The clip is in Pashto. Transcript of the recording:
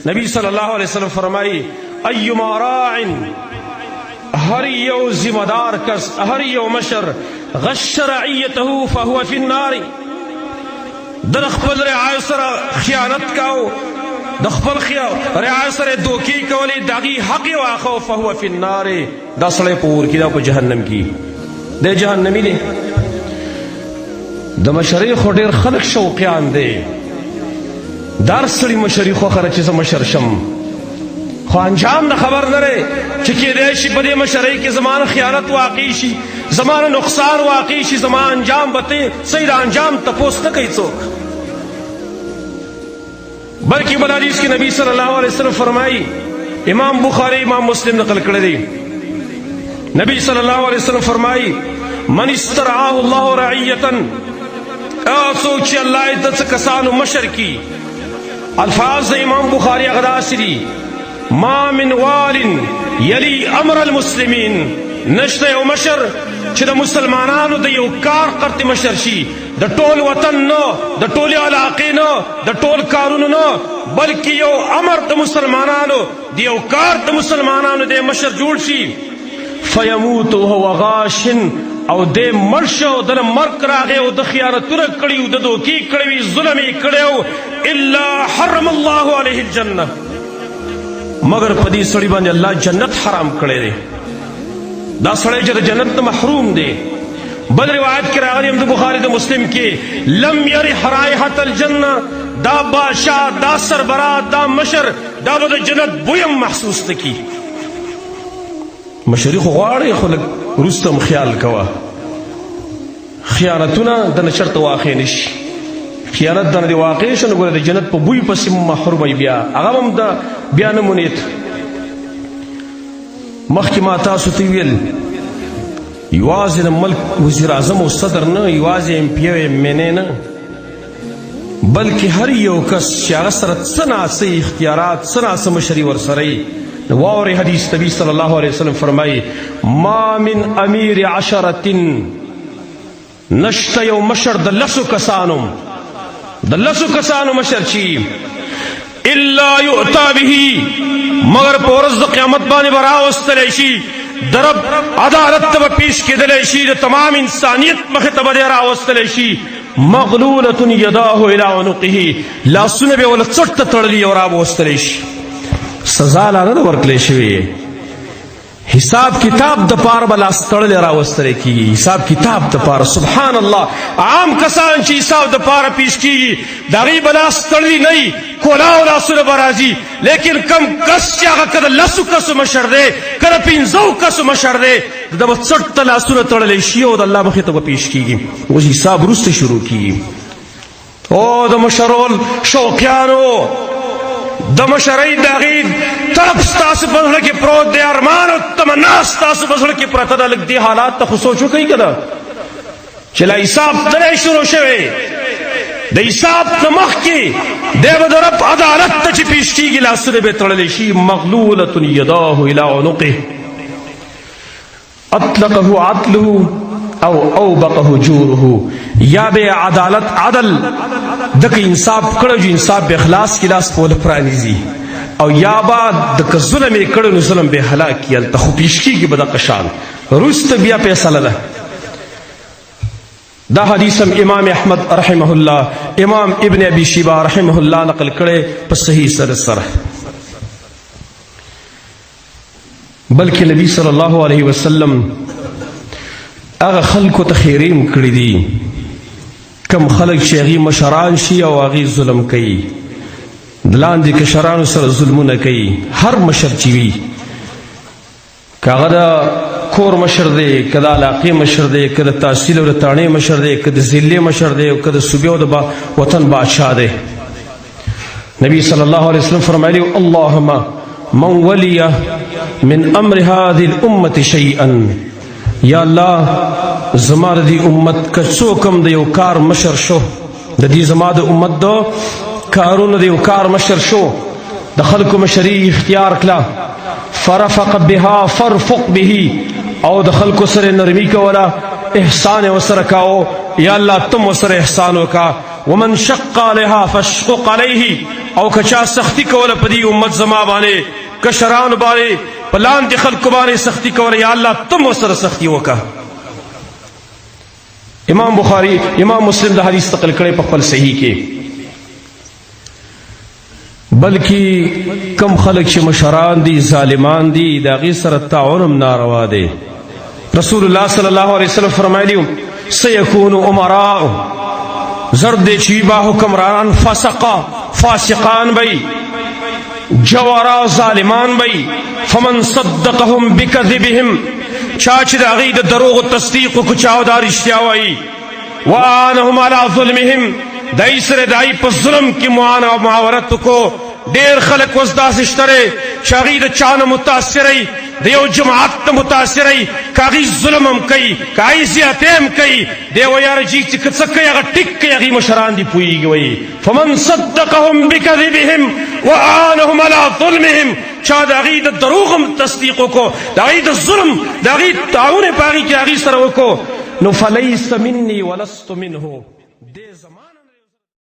نبی صلی اللہ علیہ وسلم فرمائی ایما راع ہر یو ذمہ دار کس ہر یو مشر غش رعیته فهو فی النار در خپل رعایت سره خیانت کاو د خپل رعایت سره دوکي کولی دغه حق واخو فهو فی النار دا سړی په اور کې دا په جهنم کې د جهنمی دی د مشرۍ خو ډېر خلک شوقیان دی دار سړي مشرۍ خو خره چې زه مشر شم خو انجام د خبر نه دی چې کېدای شي په دې مشرۍ کې زما خیانت واقع شي زما نقصان واقع شي زما انجام به صحیح د انجام تپوس نه کوي څوک بلکہ بل حدیث کی نبی صلی اللہ علیہ وسلم فرمائی امام بخاری امام مسلم نقل کړی دی نبی صلی اللہ علیہ وسلم فرمائی من استرعاه الله رعیتا څوک چې الله د کسانو مشر کی الفاظ امام بخاری اغداسری ما من وال یلی امر المسلمین نشته یو مشر چې د مسلمانانو د یو کار قرت مشر شي د ټول وطن نه د ټول علاقې نه د ټول کارونو نه بلکې یو امر د مسلمانانو د یو کار د مسلمانانو د مشر جوړ شي فیموت وهو غاش او د مرشو د مرګ راغی او د خیانتونه کړي او د دوکي کړي ظلم یې کړي الا حرم الله علیه الجنه مگر په دې سړي باندې الله جنت حرام کړی دی دا سړی چې د جنت نه محروم دی بل روایت کې راغلی د بخاری د مسلم کې لم یرح رائحة الجنه دا بادشاہ دا سربراہ دا مشر دا به د جنت بویم محسوس نه کی مشري خو غواړي خو لږ وروسته هم خیال کوه خیانتونه دنه چرته واقع نشي خیانت دنه دې واقع شي نو ګوره د جنت په بوی پسې محروموي بیا هغه هم د بیا نه مونیت مخکې ما تاسو ته ویل یوازې د ملک وزیر اعظم او صدر نه یوازې ایم پی او ایم این اے نه بلکې هر یو کس چې هغه سره څه ناڅه اختیارات څه ناڅه مشري ورسره وي نو واورئ حدیث نبی صلی الله علیه وسلم فرمایي ما من امیر عشرة نشته یو مشر د لسو کسانو مشر چی الا یؤتا به مگر په ورځ د قیامت باندې به راوستلی شي د رب عدالت ته به پیش کېدلی شي د تمام انسانیت مخې ته به راوستلی شي مغلولة یداه الی عنقه لاسونه به یې وله څټ ته تړلي او راوستلی شي سزا لا نه ده ورکړلی شوې حساب کتاب د پاره به لاس تړلی راوستلی کېږي حساب کتاب د پاره سبحان الله عام کسان چې حساب د پاره پیش کېږي د هغوی به لاس تړلی نه وي کولاو لاسونه به راځي لیکن کم کس چې هغه که د لسو کسو مشر دی که د پنځو کسو مشر دی د به څټ ته لاسونه تړلی شي او د الله مخې ته به پیش کېږي اوس حساب وروسته شروع کېږي او د مشرول شوقیانو د مشرۍ د هغې طرف ستاسو په زړه کې پروت دی ارمان او تمنا ستاسو په زړه کې پرته ده لږ دې حالات ته خو سوچ وکئ که ده چې لا حساب نه شروع شوی د حساب نه مخکې دی به د رب عدالت ته چې پیش کېږي لاسونه به یې تړلی شي مغلولة یداه الی عنقه اطلقه عدله او اوبقه جوره یا به عدالت عدل دک انصاف کړو چې انصاف به اخلاص کې لاس په پرانیزي او یا با دک ظلم یې کړو نو ظلم به هلاک کړي ته خو پیش کېږي به دغه شان وروسته بیا فیصله ده دا حدیث هم امام احمد رحمه الله امام ابن ابي شيبه رحمه الله نقل کړي په صحیح سره بلکې نبی صلی الله علیه وسلم هغه خلکو ته خیریم کړي دي کم خلک چې هغوی مشران شي او هغوی ظلم کوي د لاندې کشرانو سره ظلمونه کوي هر مشر چې وي که هغه د کور مشر دی که د علاقې مشر دی که د تحصیل او د تاڼې مشر دی که د ضلع مشر دی که د صوبې او د وطن بادشاه دی نبی صلی الله علیه وسلم فرمایلی اللهم من ولی من امر هذه الامه شیئا یا الله زما د دې امت که څوک هم د یو کار مشر شو د دې زما د امت د کارونو د یو کار مشر شو د خلکو مشري اختیار کړه فرفق بها فرفق به او د خلکو سره نرمي کوله احسان ورسره کاو یا الله تم ورسره احسان وکړه ومن شق عليها فاشقق عليه او کچا سختی کوله پدی امت زما باندې کشران باندې پلان دي خلق باندې سختی کوله یا الله تم وسره سختی وکا. امام بخاری امام مسلم دا حدیث نقل کړي په خپل صحیح کې. بلکې کم خلق چې مشران دي ظالمان دي دا غي سره تعاون ناروا دي. رسول الله صلی الله علیه وسلم فرمایلی سيكون امراء زرد چی با حکمران فسقا فاسقان بی جوارا ظالمان بی فمن صدقهم بکذبهم چاچ دا غید دروغ تصدیق کو چاو دار اشتیاوائی وآنهم على ظلمهم دائی سر دائی پر ظلم کی معانہ و معاورت کو دیر خلق وزداس اشترے شاغید چان متاثری دیو جماعت متاثری کاغی ظلم هم کئی کاغی زیادیم کئی دیو یار جی چکسکی اگر ٹک کئی اغی مشران دی پوئی گوئی فمن صدقهم بکذبهم وآنهم على ظلمهم چا دا غی دا دروغم تصدیقو کو دا غی دا ظلم دا غی تعاون پاگی کی اغی سرو کو نو فلیس منی ولست منه دے زمان